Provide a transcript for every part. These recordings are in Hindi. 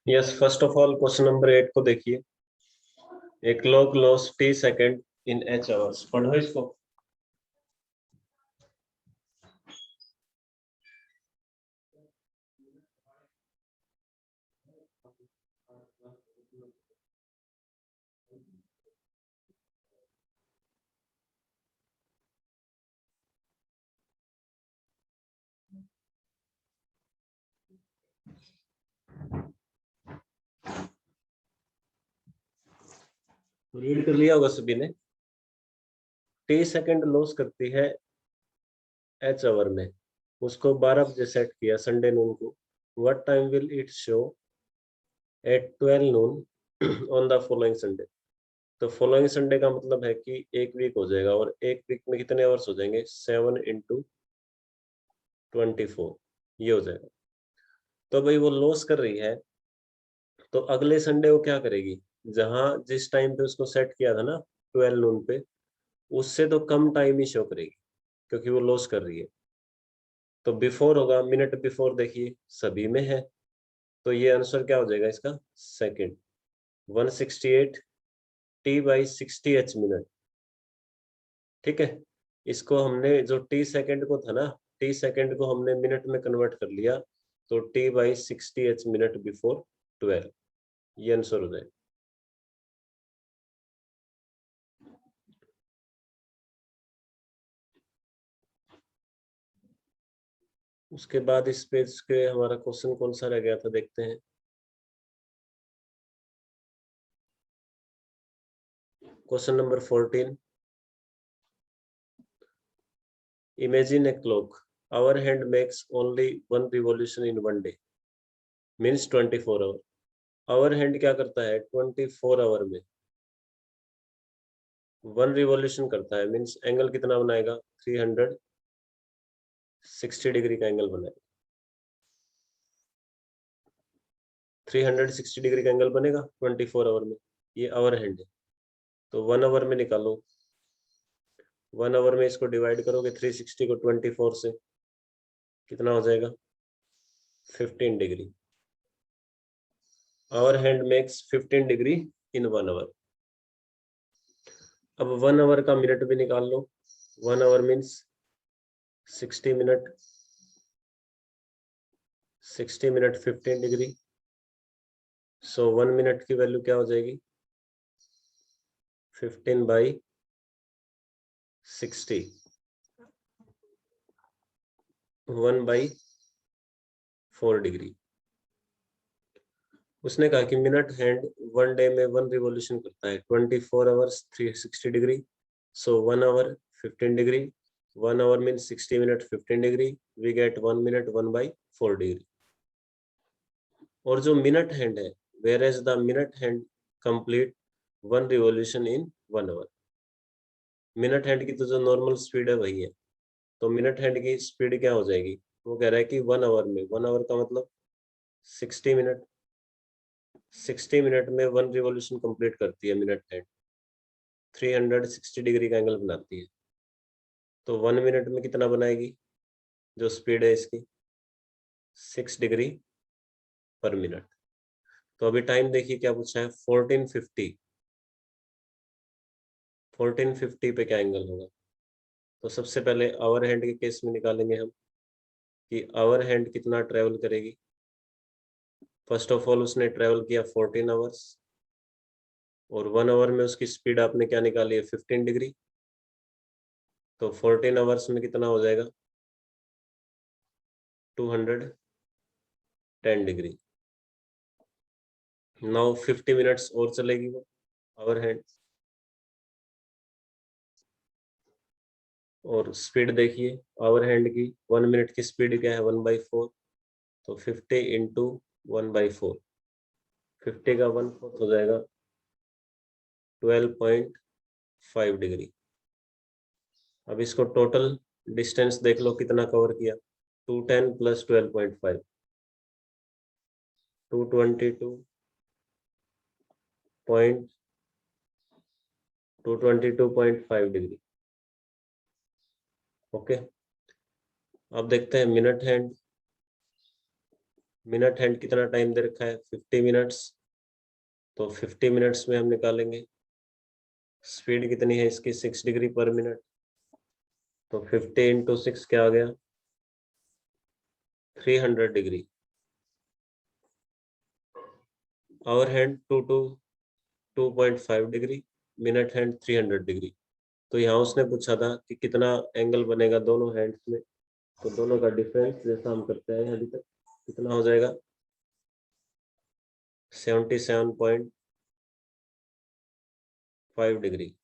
Yes, first of all question number 8 को देखिए। A clock loss T second in H hours. पढ़ो इसको। रीड कर लिया होगा सभी ने। टी सेकेंड लॉस करती है एच आवर में। उसको 12 बजे सेट किया संडे नून को। What time will it show at 12 Noon on the following Sunday. तो फॉलोइंग संडे का मतलब है कि एक वीक हो जाएगा, और एक वीक में कितने आवर्स हो जाएंगे? 7 × 24 ये हो जाएगा। तो भाई वो लॉस कर रही है, तो अगले संडे वो क्या करेगी? जहां जिस टाइम पे उसको सेट किया था ना 12 नून पे, उससे तो कम टाइम ही शो करेगी, क्योंकि वो लॉस कर रही है। तो बिफोर होगा, मिनट बिफोर देखिए सभी में है, तो ये आंसर क्या हो जाएगा इसका? सेकंड। 168 T/60H minute. ठीक है। इसको हमने जो टी सेकंड को था ना, टी सेकंड को हमने मिनट में कन्वर्ट कर लिया, तो T/60H मिनट बिफोर 12, ये आंसर हो जाएगा। उसके बाद इस पेज के हमारा क्वेश्चन कौन सा रह गया था, देखते हैं। Question number 14। Imagine a clock, hour hand makes only 1 revolution in 1 day, means 24 hour. Hour hand क्या करता है 24 आवर में? 1 रिवॉल्यूशन करता है, मीन्स एंगल कितना बनाएगा? 360 डिग्री का एंगल बनाएगा। 360 डिग्री का एंगल बनेगा 24 आवर में। ये आवर हैंड है। तो 1 आवर में निकालो। 1 आवर में इसको डिवाइड करोगे 360 को 24 से, कितना हो जाएगा? 15 degree. Hour hand makes 15 degree in 1 hour. अब 1 आवर का मिनट भी निकाल लो। 1 hour means 60 minute. 60 minute 15 degree. So 1 minute की वैल्यू क्या हो जाएगी? 15/60। 1/4 डिग्री। उसने कहा कि मिनट हैंड 1 डे में 1 रिवॉल्यूशन करता है, 24 hours 360 degree. So 1 hour 15 degree. 1 hour means 60 minute 15 degree. We get 1 minute 1/4 degree. और जो मिनट हैंड है, whereas the minute hand complete 1 revolution in 1 hour. Minute hand की तो जो नॉर्मल स्पीड है वही है, तो मिनट हैंड की स्पीड क्या हो जाएगी? वो कह रहा है कि 1 आवर में, 1 आवर का मतलब 60 मिनट। 60 मिनट में 1 रिवॉल्यूशन कंप्लीट करती है मिनट हैंड, 360 डिग्री का एंगल बनाती है। तो 1 मिनट में कितना बनाएगी जो स्पीड है इसकी? 6 डिग्री पर मिनट। तो अभी टाइम देखिए क्या पूछा है, 1450। 1450 पे क्या एंगल होगा? तो सबसे पहले आवर हैंड के केस में निकालेंगे हम कि आवर हैंड कितना ट्रेवल करेगी। फर्स्ट ऑफ ऑल उसने ट्रेवल किया 14 आवर्स, और 1 आवर में उसकी स्पीड आपने क्या निकाली है? 15 डिग्री। तो 14 आवर्स में कितना हो जाएगा? 210 डिग्री। नाउ 50 मिनट्स और चलेगी वो आवर हैंड। और स्पीड देखिए आवर हैंड की, 1 मिनट की स्पीड क्या है? 1/4। तो 50 इंटू 1/4, 50 का 1/4 हो जाएगा 12.5 डिग्री। अब इसको टोटल डिस्टेंस देख लो कितना कवर किया। 210 प्लस 12.5, 222.5 डिग्री। ओके। अब देखते हैं मिनट हैंड मिनट हैंड कितना टाइम दे रखा है 50 मिनट्स, तो 50 मिनट्स में हम निकालेंगे। स्पीड कितनी है इसकी 6 डिग्री पर मिनट, तो 50 इंटू 6 क्या आ गया 300 degree. Hour hand 2.5 degree, minute hand 300 degree. तो यहाँ उसने पूछा था कि कितना एंगल बनेगा दोनों हैंड्स में, तो दोनों का डिफरेंस जैसा हम करते हैं अभी तक कितना हो जाएगा 77.5 डिग्री,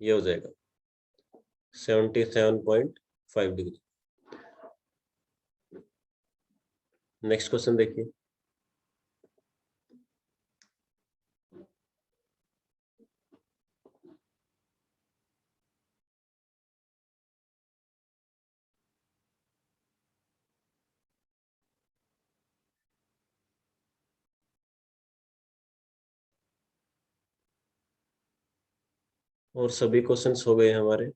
ये हो जाएगा 77.5 डिग्री। नेक्स्ट क्वेश्चन देखिए। और सभी क्वेश्चंस हो गए हमारे।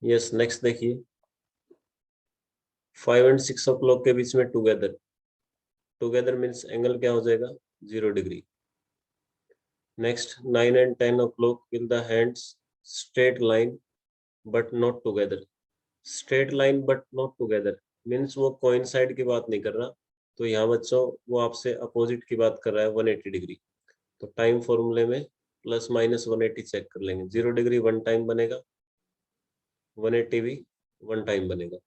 यस, नेक्स्ट देखिए। 5 एंड 6 ओ क्लॉक के बीच में टुगेदर, टुगेदर मीन्स एंगल क्या हो जाएगा 0 degree. Next 9 and 10 o'clock will the hands straight line but not together. Straight line but not together means वो कोइंसाइड की बात नहीं कर रहा, तो यहाँ बच्चों वो आपसे अपोजिट की बात कर रहा है 180 डिग्री। तो टाइम फॉर्मूले में प्लस माइनस 180 चेक कर लेंगे। 0 डिग्री वन टाइम बनेगा, 180 भी वन टाइम बनेगा।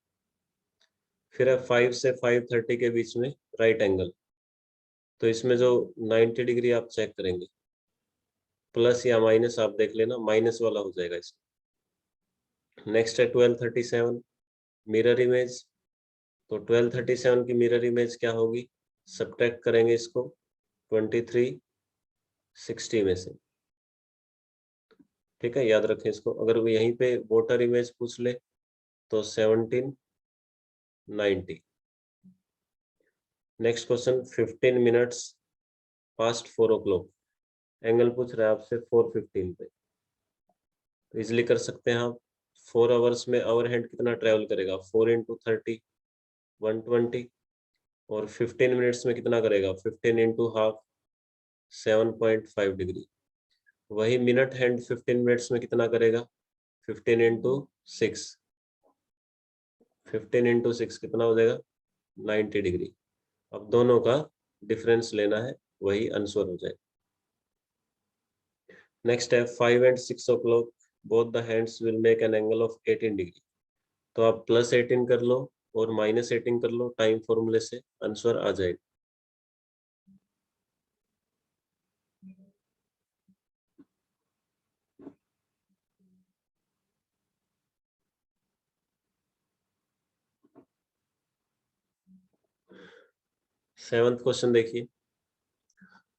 फिर है 5 से 5:30 के बीच में राइट एंगल, तो इसमें जो 90 डिग्री आप चेक करेंगे, प्लस या माइनस आप देख लेना, माइनस वाला हो जाएगा इसमें। नेक्स्ट है 12:37 मिरर इमेज, तो 12:37 की मिरर इमेज क्या होगी, सब्ट्रैक्ट करेंगे इसको 23:60 में से। ठीक है, याद रखें इसको। अगर वो यहीं पे वोटर इमेज पूछ ले तो 17:90। नेक्स्ट क्वेश्चन 15 मिनट्स पास्ट 4 ओ क्लॉक, एंगल पूछ रहा है आपसे 4:15 पे। तो इजिली कर सकते हैं आप। 4 आवर्स में आवर हैंड कितना ट्रेवल करेगा 4 इंटू 30 120, और 15 मिनट्स में कितना करेगा 15 इंटू हाफ 7.5 डिग्री। वही मिनट हैंड 15 मिनट्स में कितना करेगा 15 इंटू 6, 15 इंटू 6 कितना हो जाएगा 90 डिग्री। अब दोनों का डिफरेंस लेना है, वही आंसर हो जाए। नेक्स्ट है 5 and 6 o'clock both the hands will make an angle of 18 degree. तो आप प्लस 18 कर लो और माइनस 18 कर लो, टाइम फॉर्मूले से आंसर आ जाएगा। सेवंथ क्वेश्चन देखिए।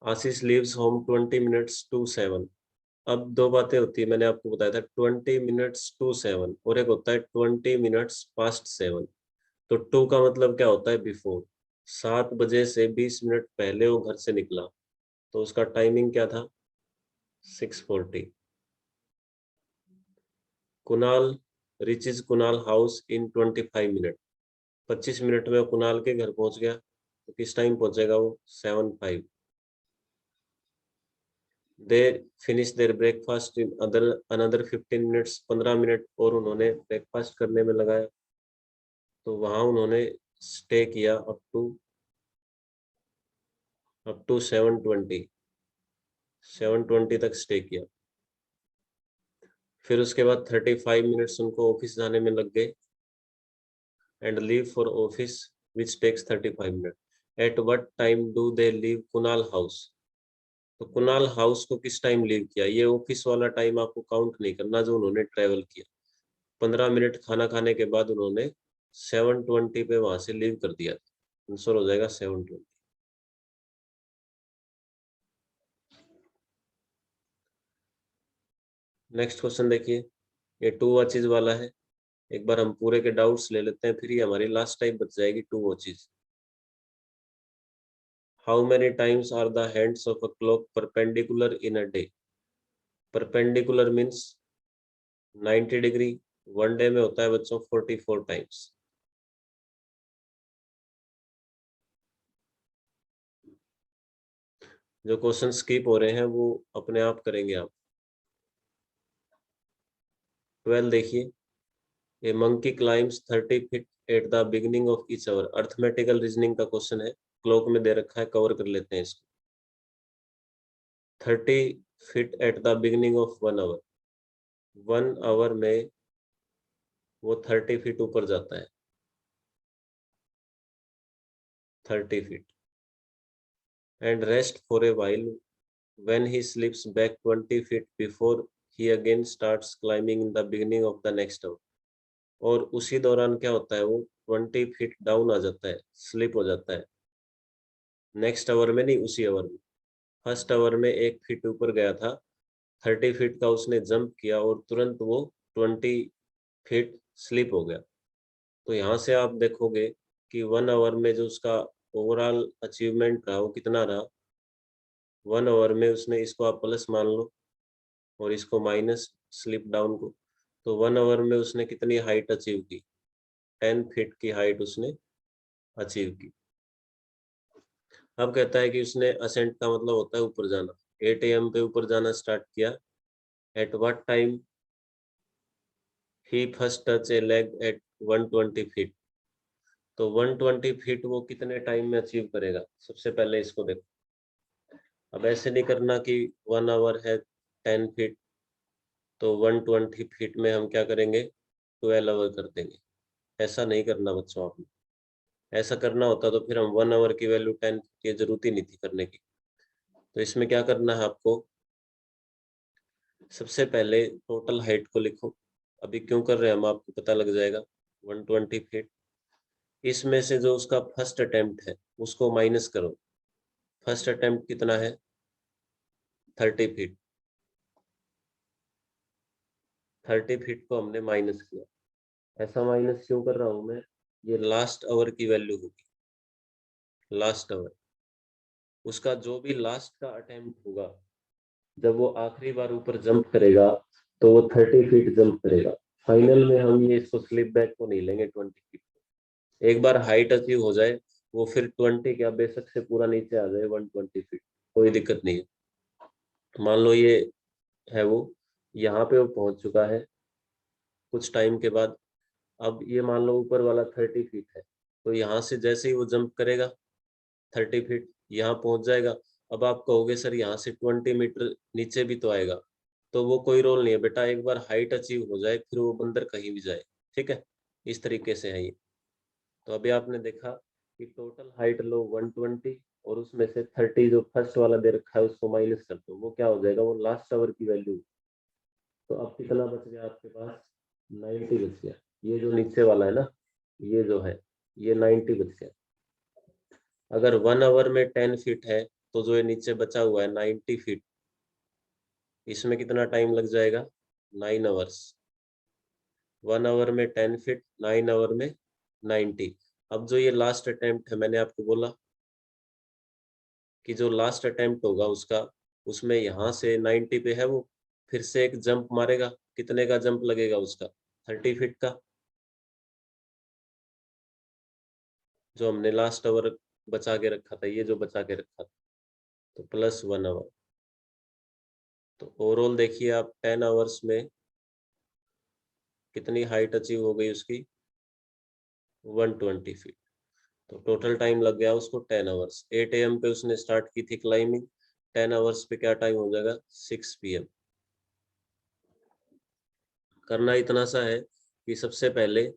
आशीष लीव्स होम 20 मिनट्स टू 7। अब दो बातें होती है, मैंने आपको बताया था 20 मिनट्स टू 7 और एक होता है 20 मिनट्स पास्ट 7। तो टू का मतलब क्या होता है बिफोर, 7 बजे से 20 मिनट पहले वो घर से निकला, तो उसका टाइमिंग क्या था 6:40। Kunal reaches Kunal house in 25 minute, 25 minute में वो कुणाल के घर पहुंच गया, तो किस टाइम पहुंचेगा वो 7:05। They finish their breakfast in other another 15 minutes, 15 minute और उन्होंने ब्रेकफास्ट करने में लगाया, तो वहां उन्होंने स्टे किया अप टू 720 तक स्टे किया। फिर उसके बाद 35 मिनट्स उनको ऑफिस जाने में लग गए and leave for office which takes 35 minute. At what time do they leave Kunal house? तो कुणाल हाउस को किस टाइम लीव किया? ये ऑफिस वाला टाइम आपको काउंट नहीं करना जो उन्होंने ट्रेवल किया। 15 मिनट खाना खाने के बाद उन्होंने 720 पे वहां से लीव कर दिया। आंसर हो जाएगा 720। नेक्स्ट क्वेश्चन देखिए, ये टू वॉचेज वाला है। एक बार हम पूरे के डाउट्स ले लेते हैं, फिर ये हमारी लास्ट टाइम बच जाएगी two watches. How many times are the hands of a clock perpendicular in a day? Perpendicular means 90 degree. One day में होता है बच्चों 44 टाइम्स। जो क्वेश्चन स्किप हो रहे हैं वो अपने आप करेंगे आप। 12 देखिए, a monkey climbs 30 feet at the beginning of each hour. Arithmetical reasoning का क्वेश्चन है, क्लॉक में दे रखा है, कवर कर लेते हैं इसको। 30 feet at the beginning of 1 hour. 1 hour में वो 30 फीट ऊपर जाता है, 30 feet. And rest for a while when he slips back 20 feet before he again starts climbing in the beginning of the next hour। और उसी दौरान क्या होता है, वो 20 फीट डाउन आ जाता है, स्लिप हो जाता है। नेक्स्ट आवर में नहीं, उसी आवर में। फर्स्ट आवर में 1 फीट ऊपर गया था, 30 फीट का उसने जंप किया और तुरंत वो 20 फीट स्लिप हो गया। तो यहाँ से आप देखोगे कि 1 आवर में जो उसका ओवरऑल अचीवमेंट रहा वो कितना रहा। 1 आवर में उसने, इसको आप प्लस मान लो और इसको माइनस, स्लिप डाउन को। तो 1 आवर में उसने कितनी हाइट अचीव की? 10 फीट की हाइट उसने अचीव की। अब कहता है कि उसने असेंट का मतलब होता है ऊपर जाना। 8 AM पे ऊपर जाना स्टार्ट किया। Eight what time he first touch A leg at 120 feet. तो 120 फीट वो कितने टाइम में अचीव करेगा? सबसे पहले इसको देखो। अब ऐसे नहीं करना कि 1 आवर है 10 फीट, तो 120 फीट में हम क्या करेंगे, 12 आवर कर देंगे। ऐसा नहीं करना बच्चों आपने। ऐसा करना होता तो फिर हम 1 आवर की वैल्यू 10 की जरूरत ही नहीं थी करने की। तो इसमें क्या करना है आपको, सबसे पहले टोटल हाइट को लिखो। अभी क्यों कर रहे हैं हम आपको पता लग जाएगा। 120 फीट, इसमें से जो उसका फर्स्ट अटेम्प्ट है उसको माइनस करो। फर्स्ट अटेम्प्ट कितना है? 30 फीट। 30 फीट को हमने माइनस किया। ऐसा माइनस क्यों कर रहा हूं मैं, ये लास्ट आवर की वैल्यू होगी। लास्ट आवर, उसका जो भी लास्ट का अटेम्प्ट होगा, जब वो आखिरी बार ऊपर जंप करेगा तो वो 30 फीट जंप करेगा। फाइनल में हम ये इसको स्लिप बैक को नहीं लेंगे 20 फीट। एक बार हाइट अचीव हो जाए वो फिर 20 क्या बेशक से पूरा नीचे आ जाए 120 फीट, कोई दिक्कत नहीं है। मान लो ये है वो, यहाँ पे वो पहुंच चुका है कुछ टाइम के बाद। अब ये मान लो ऊपर वाला 30 फीट है, तो यहाँ से जैसे ही वो जंप करेगा 30 फीट यहाँ पहुंच जाएगा। अब आप कहोगे सर यहाँ से 20 मीटर नीचे भी तो आएगा। तो वो कोई रोल नहीं है बेटा, एक बार हाइट अचीव हो जाए फिर वो बंदर कहीं भी जाए। ठीक है, इस तरीके से है ये। तो अभी आपने देखा कि टोटल हाइट लो 120 और उसमें से 30 जो फर्स्ट वाला दे रखा है उसको माइनस कर दो, वो क्या हो जाएगा, वो लास्ट आवर की वैल्यू। तो अब कितना बच गया आपके पास? 90 बच गया। ये जो नीचे वाला है ना, ये जो है, ये 90 बच गया। अगर 1 आवर में 10 फीट है तो जो ये नीचे बचा हुआ है 90 फीट, इसमें कितना टाइम लग जाएगा? 9 आवर्स। 1 आवर में 10 फीट, 9 आवर में 90। अब जो ये लास्ट अटेम्प्ट है, मैंने आपको बोला कि जो लास्ट अटेम्प्ट होगा उसका, उसमें यहाँ से 90 पे है वो, फिर से एक जंप मारेगा। कितने का जंप लगेगा उसका? 30 फीट का, जो हमने लास्ट आवर बचा के रखा था, ये जो बचा के रखा था, तो प्लस 1 आवर। तो ओवरऑल देखिए आप 10 आवर्स में कितनी हाइट अचीव हो गई उसकी? 120 फीट। तो टोटल टाइम लग गया उसको 10 आवर्स। 8 AM पे उसने स्टार्ट की थी क्लाइंबिंग, 10 आवर्स पे क्या टाइम हो जाएगा 6 PM। करना इतना सा है कि सबसे पहले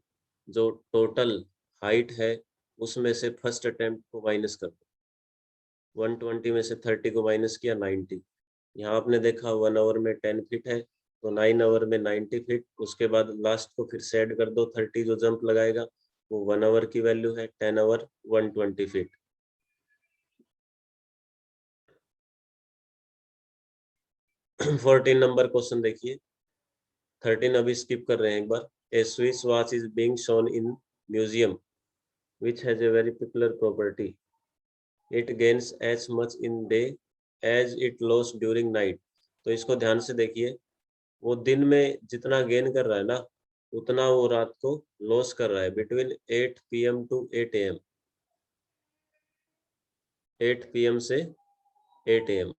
जो टोटल हाइट है उसमें से फर्स्ट अटेम्प्ट को माइनस कर दो। 120 में से 30 को माइनस किया 90। यहाँ आपने देखा 1 आवर में 10 फीट है, तो 9 आवर में 90 फीट। उसके बाद लास्ट को फिर से ऐड कर दो, 30 जो जंप लगाएगा वो 1 आवर की वैल्यू है, 10 hour 120 feet. Fourteen number question देखिए, 13 अभी स्किप कर रहे हैं एक बार। A Swiss watch is being shown in museum which has a very peculiar property. It gains as much in day as it lost during night. तो इसको ध्यान से देखिए, वो दिन में जितना गेन कर रहा है ना उतना वो रात को लॉस कर रहा है, between 8 PM to 8 AM, 8 PM से 8 AM।